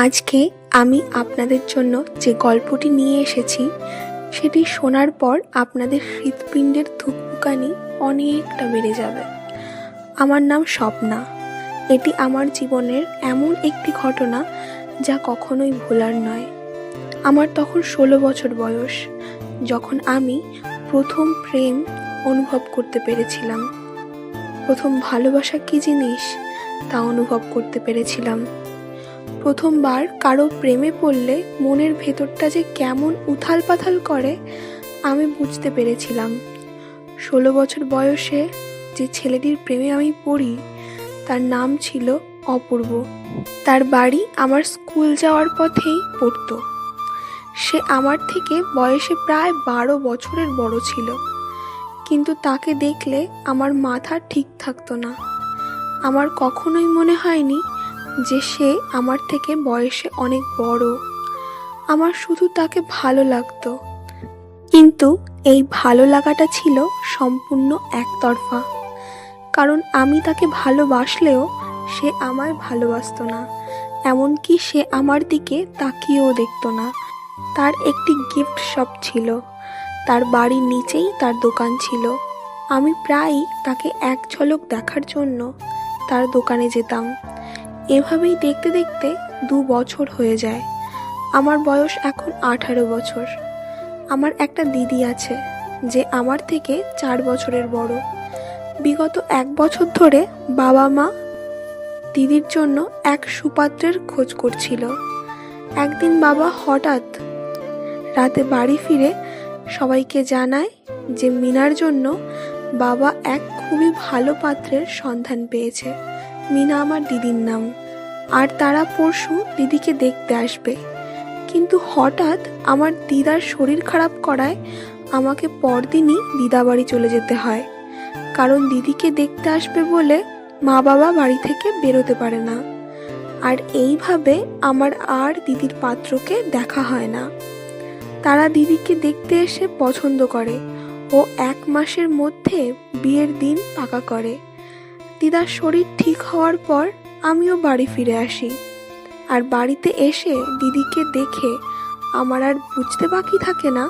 আজকে আমি আপনাদের জন্য যে গল্পটি নিয়ে এসেছি সেটি শোনার পর আপনাদের হৃৎপিণ্ডের ধুকপুকানি অনেকটা বেড়ে যাবে। আমার নাম স্বপ্না। এটি আমার জীবনের এমন একটি ঘটনা যা কখনোই ভোলার নয়। আমার তখন 16 বছর বয়স, যখন আমি প্রথম প্রেম অনুভব করতে পেরেছিলাম। প্রথম ভালোবাসা কী জিনিস তা অনুভব করতে পেরেছিলাম। প্রথমবার কারো প্রেমে পড়লে মনের ভেতরটা যে কেমন উথাল পাথাল করে আমি বুঝতে পেরেছিলাম। 16 বছর বয়সে যে ছেলেটির প্রেমে আমি পড়ি তার নাম ছিল অপূর্ব। তার বাড়ি আমার স্কুল যাওয়ার পথেই পড়তো। সে আমার থেকে বয়সে প্রায় 12 বছরের বড় ছিল, কিন্তু তাকে দেখলে আমার মাথা ঠিক থাকতো না। আমার কখনোই মনে হয়নি যে সে আমার থেকে বয়সে অনেক বড়। আমার শুধু তাকে ভালো লাগতো, কিন্তু এই ভালো লাগাটা ছিল সম্পূর্ণ একতরফা। কারণ আমি তাকে ভালোবাসলেও সে আমায় ভালোবাসতো না, এমনকি সে আমার দিকে তাকিয়েও দেখতো না। তার একটি গিফট শপ ছিল, তার বাড়ির নিচেই তার দোকান ছিল। আমি প্রায়ই তাকে এক ঝলক দেখার জন্য তার দোকানে যেতাম। এভাবেই দেখতে দেখতে 2 বছর হয়ে যায়। আমার বয়স এখন 18 বছর। আমার একটা দিদি আছে যে আমার থেকে 4 বছরের বড়। বিগত 1 বছর ধরে বাবা মা দিদির জন্য এক সুপাত্রের খোঁজ করছিল। একদিন বাবা হঠাৎ রাতে বাড়ি ফিরে সবাইকে জানায় যে মিনার জন্য বাবা এক খুবই ভালো পাত্রের সন্ধান পেয়েছে। মিনা আমার দিদির নাম, আর তারা পরশু দিদিকে দেখতে আসবে। কিন্তু হঠাৎ আমার দিদার শরীর খারাপ করায় আমাকে পরদিনই দিদা বাড়ি চলে যেতে হয়। কারণ দিদিকে দেখতে আসবে বলে মা বাবা বাড়ি থেকে বেরোতে পারে না। আর এইভাবে আমার আর দিদির পাত্রকে দেখা হয় না। তারা দিদিকে দেখতে এসে পছন্দ করে ও 1 মাসের মধ্যে বিয়ের দিন পাকা করে। দিদার শরীর ঠিক হওয়ার পর আমিও বাড়ি ফিরে আসি। আর বাড়িতে এসে দিদিকে দেখে আমার আর বুঝতে বাকি থাকে না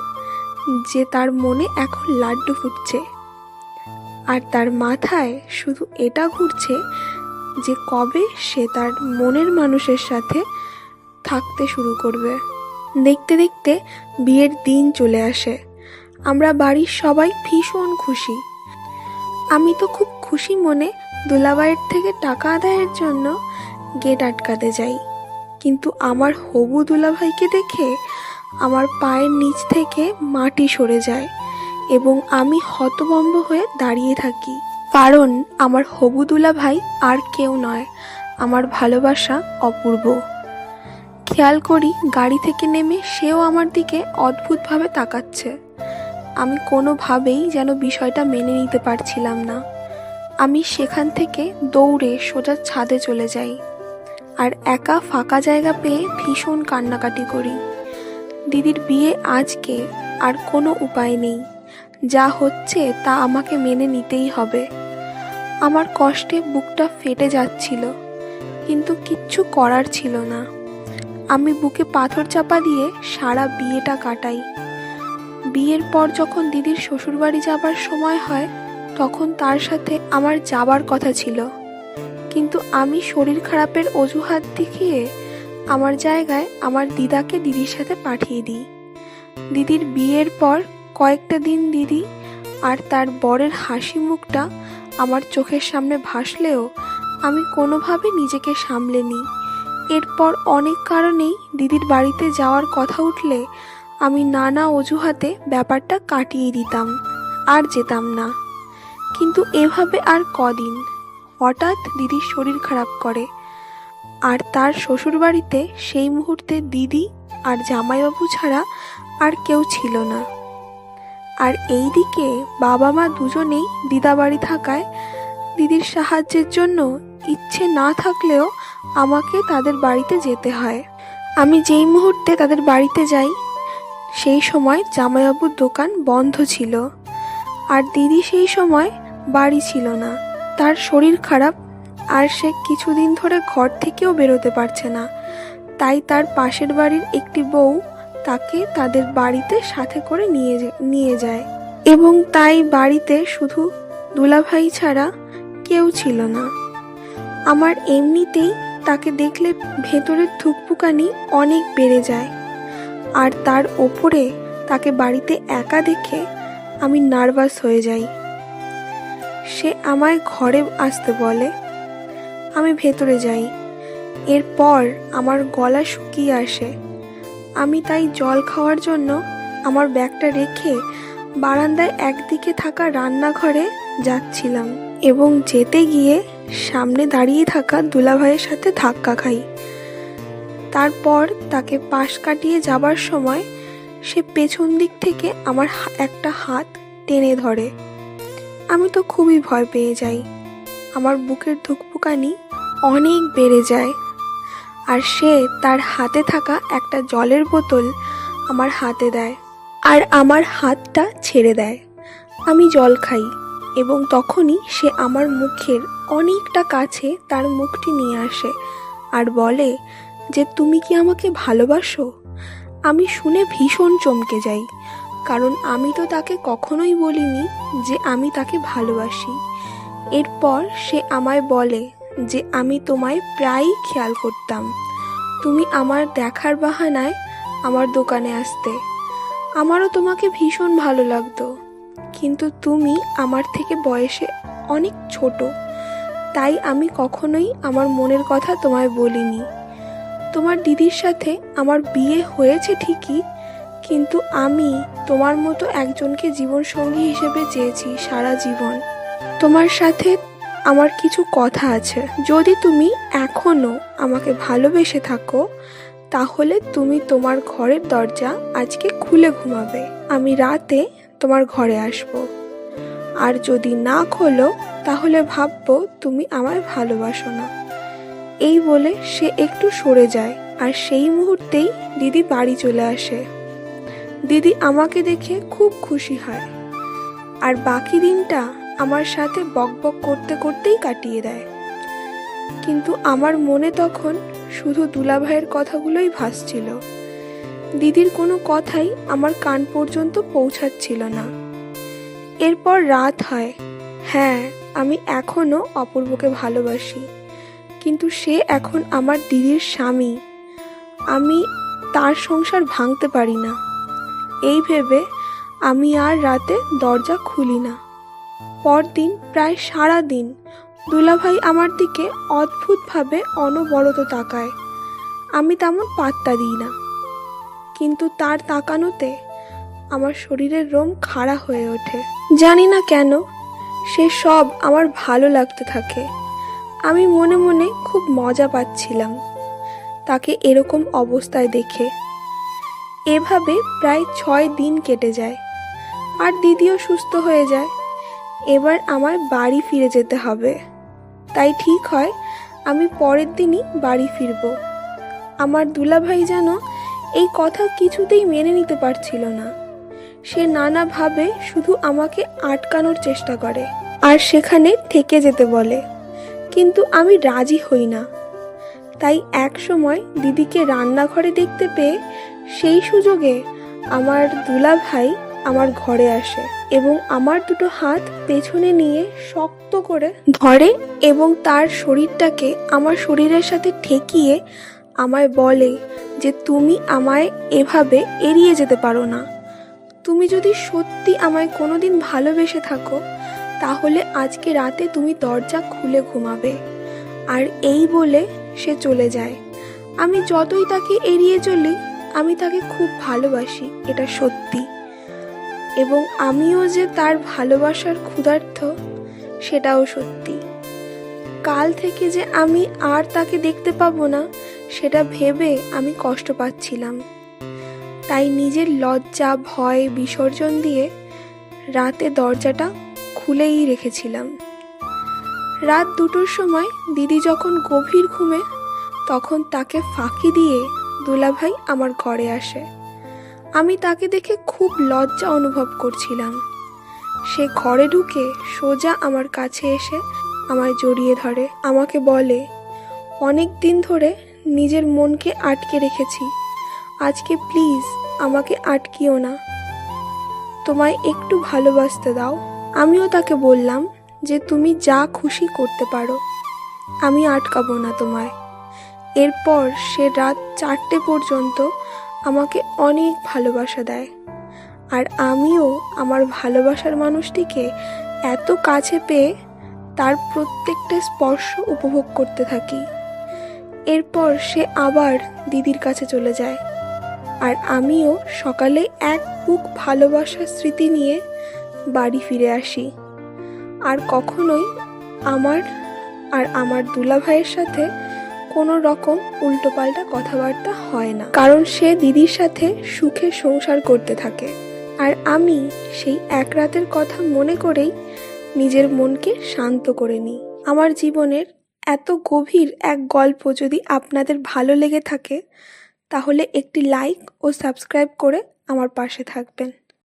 যে তার মনে এখন লাড্ডু ফুটছে, আর তার মাথায় শুধু এটা ঘুরছে যে কবে সে তার মনের মানুষের সাথে থাকতে শুরু করবে। দেখতে দেখতে বিয়ের দিন চলে আসে। আমরা বাড়ির সবাই ভীষণ খুশি। আমি তো খুব খুশি মনে দুলাভাইয়ের থেকে টাকা আদায়ের জন্য গেট আটকাতে যাই। কিন্তু আমার হবু দুলাভাইকে দেখে আমার পায়ের নিচ থেকে মাটি সরে যায় এবং আমি হতভম্ব হয়ে দাঁড়িয়ে থাকি। কারণ আমার হবু দুলাভাই আর কেউ নয়, আমার ভালোবাসা অপূর্ব। খেয়াল করি গাড়ি থেকে নেমে সেও আমার দিকে অদ্ভুতভাবে তাকাচ্ছে। আমি কোনোভাবেই যেন বিষয়টা মেনে নিতে পারছিলাম না। আমি সেখান থেকে দৌড়ে সোজা ছাদে চলে যাই আর একা ফাঁকা জায়গা পেয়ে ভীষণ কান্নাকাটি করি। দিদির বিয়ে আজকে, আর কোনো উপায় নেই। যা হচ্ছে তা আমাকে মেনে নিতেই হবে। আমার কষ্টে বুকটা ফেটে যাচ্ছিল, কিন্তু কিচ্ছু করার ছিল না। আমি বুকে পাথর চাপা দিয়ে সারা বিয়েটা কাটাই। বিয়ের পর যখন দিদির শ্বশুরবাড়ি যাবার সময় হয় তখন তার সাথে আমার যাবার কথা ছিল, কিন্তু আমি শরীর খারাপের অজুহাত দেখিয়ে আমার জায়গায় আমার দিদাকে দিদির সাথে পাঠিয়ে দিই। দিদির বিয়ের পর কয়েকটা দিন দিদি আর তার বরের হাসি মুখটা আমার চোখের সামনে ভাসলেও আমি কোনোভাবে নিজেকে সামলে নিই। এরপর অনেক কারণেই দিদির বাড়িতে যাওয়ার কথা উঠলে আমি নানা অজুহাতে ব্যাপারটা কাটিয়ে দিতাম, আর যেতাম না। কিন্তু এভাবে আর কদিন। হঠাৎ দিদির শরীর খারাপ করে, আর তার শ্বশুরবাড়িতে সেই মুহূর্তে দিদি আর জামাইবাবু ছাড়া আর কেউ ছিল না। আর এইদিকে বাবা মা দুজনেই দিদা বাড়ি থাকায় দিদির সাহায্যের জন্য ইচ্ছে না থাকলেও আমাকে তাদের বাড়িতে যেতে হয়। আমি যেই মুহূর্তে তাদের বাড়িতে যাই সেই সময় জামাইবাবুর দোকান বন্ধ ছিল, আর দিদি সেই সময় বাড়ি ছিল না। তার শরীর খারাপ, আর সে কিছুদিন ধরে ঘর থেকেও বেরোতে পারছে না। তাই তার পাশের বাড়ির একটি বউ তাকে তাদের বাড়িতে সাথে করে নিয়ে যায়, এবং তাই বাড়িতে শুধু দুলাভাই ছাড়া কেউ ছিল না। আমার এমনিতেই তাকে দেখলে ভেতরের ধুকপুকানি অনেক বেড়ে যায়, আর তার ওপরে তাকে বাড়িতে একা দেখে আমি নার্ভাস হয়ে যাই। সে আমায় ঘরে আসতে বলে, আমি ভেতরে যাই। এরপর আমার গলা শুকিয়ে আসে। আমি তাই জল খাওয়ার জন্য আমার ব্যাগটা রেখে বারান্দায় একদিকে থাকা রান্নাঘরে যাচ্ছিলাম, এবং যেতে গিয়ে সামনে দাঁড়িয়ে থাকা দুলাভাইয়ের সাথে ধাক্কা খাই। তারপর তাকে পাশ কাটিয়ে যাবার সময় সে পেছন দিক থেকে আমার একটা হাত টেনে ধরে। আমি তো খুবই ভয় পেয়ে যাই। আমার বুকের ধুকপুকানি অনেক বেড়ে যায়, আর সে তার হাতে থাকা একটা জলের বোতল আমার হাতে দেয় আর আমার হাতটা ছেড়ে দেয়। আমি জল খাই, এবং তখনই সে আমার মুখের অনেকটা কাছে তার মুখটি নিয়ে আসে আর বলে যে, তুমি কি আমাকে ভালোবাসো? আমি শুনে ভীষণ চমকে যাই, কারণ আমি তো তাকে কখনোই বলিনি যে আমি তাকে ভালোবাসি। এরপর সে আমায় বলে যে, আমি তোমায় প্রায়ই খেয়াল করতাম। তুমি আমার দেখার বাহানায় আমার দোকানে আসতে। আমারও তোমাকে ভীষণ ভালো লাগতো, কিন্তু তুমি আমার থেকে বয়সে অনেক ছোট, তাই আমি কখনোই আমার মনের কথা তোমায় বলিনি। তোমার দিদির সাথে আমার বিয়ে হয়েছে ঠিকই, কিন্তু আমি তোমার মতো একজনকে জীবনসঙ্গী হিসেবে চেয়েছি সারা জীবন। তোমার সাথে আমার কিছু কথা আছে। যদি তুমি এখনো আমাকে ভালোবেসে থাকো, তাহলে তুমি তোমার ঘরের দরজা আজকে খুলে ঘুমাবে। আমি রাতে তোমার ঘরে আসব। আর যদি না খোলো, তাহলে ভাববো তুমি আমায় ভালোবাসো না। এই বলে সে একটু সরে যায়, আর সেই মুহূর্তেই দিদি বাড়ি চলে আসে। দিদি আমাকে দেখে খুব খুশি হয়, আর বাকি দিনটা আমার সাথে বকবক করতে করতেই কাটিয়ে দেয়। কিন্তু আমার মনে তখন শুধু দুলাভাইয়ের কথাগুলোই ভাসছিল। দিদির কোনো কথাই আমার কান পর্যন্ত পৌঁছাচ্ছিল না। এরপর রাত হয়। হ্যাঁ, আমি এখনো অপূর্বকে ভালোবাসি, কিন্তু সে এখন আমার দিদির স্বামী। আমি তার সংসার ভাঙতে পারি না। এই ভেবে আমি আর রাতে দরজা খুলি না। পরদিন প্রায় সারা দিন দুলাভাই আমার দিকে অদ্ভুতভাবে অনবরত তাকায়। আমি তেমন পাত্তা দিই না, কিন্তু তার তাকানোতে আমার শরীরের রোম খাড়া হয়ে ওঠে। জানি না কেন সে সব আমার ভালো লাগতে থাকে। আমি মনে মনে খুব মজা পাচ্ছিলাম তাকে এরকম অবস্থায় দেখে। এভাবে প্রায় 6 দিন কেটে যায়, আর দিদিও সুস্থ হয়ে যায়। এবার আমার বাড়ি ফিরে যেতে হবে। তাই ঠিক হয় আমি পরের দিনই বাড়ি ফিরব। আমার দুলাভাই যেন এই কথা কিছুতেই মেনে নিতে পারছিল না। সে নানাভাবে শুধু আমাকে আটকানোর চেষ্টা করে আর সেখানে থেকে যেতে বলে, কিন্তু আমি রাজি হই না। তাই এক সময় দিদিকে রান্নাঘরে দেখতে পেয়ে সেই সুযোগে আমার দুলাভাই আমার ঘরে আসে এবং আমার দুটো হাত পেছনে নিয়ে শক্ত করে ধরে এবং তার শরীরটাকে আমার শরীরের সাথে ঠেকিয়ে আমায় বলে যে, তুমি আমায় এভাবে এড়িয়ে যেতে পারো না। তুমি যদি সত্যি আমায় কোনোদিন ভালোবেসে থাকো, তাহলে আজকে রাতে তুমি দরজা খুলে ঘুমাবে। আর এই বলে সে চলে যায়। আমি যতই তাকে এড়িয়ে চলি, আমি তাকে খুব ভালোবাসি, এটা সত্যি। এবং আমিও যে তার ভালোবাসার ক্ষুধার্ত, সেটাও সত্যি। কাল থেকে যে আমি আর তাকে দেখতে পাবো না, সেটা ভেবে আমি কষ্ট পাচ্ছিলাম। তাই নিজের লজ্জা ভয় বিসর্জন দিয়ে রাতে দরজাটা খুলেই রেখেছিলাম। রাত 2টোর সময় দিদি যখন গভীর ঘুমে, তখন তাকে ফাঁকি দিয়ে দুলাভাই আমার ঘরে আসে। আমি তাকে দেখে খুব লজ্জা অনুভব করছিলাম। সে ঘরে ঢুকে সোজা আমার কাছে এসে আমায় জড়িয়ে ধরে। আমাকে বলে, অনেক দিন ধরে নিজের মনকে আটকে রেখেছি। আজকে প্লিজ আমাকে আটকিও না, তোমায় একটু ভালোবাসতে দাও। আমিও তাকে বললাম যে তুমি যা খুশি করতে পারো, আমি আটকাবো না তোমায়। এরপর সে রাত 4টে পর্যন্ত আমাকে অনেক ভালোবাসা দেয়, আর আমিও আমার ভালোবাসার মানুষটিকে এত কাছে পেয়ে তার প্রত্যেকটা স্পর্শ উপভোগ করতে থাকি। এরপর সে আবার দিদির কাছে চলে যায়, আর আমিও সকালে এক বুক ভালোবাসার স্মৃতি নিয়ে বাড়ি ফিরে আসি। আর কখনোই আমার আর আমার দুলাভাইয়ের সাথে কোনো রকম উল্টোপাল্টা কথাবার্তা হয় না, কারণ সে দিদির সাথে সুখে সংসার করতে থাকে। আর আমি সেই এক রাতের কথা মনে করেই নিজের মনকে শান্ত করে নিই। আমার জীবনের এত গভীর এক গল্প যদি আপনাদের ভালো লেগে থাকে, তাহলে একটি লাইক ও সাবস্ক্রাইব করে আমার পাশে থাকবেন।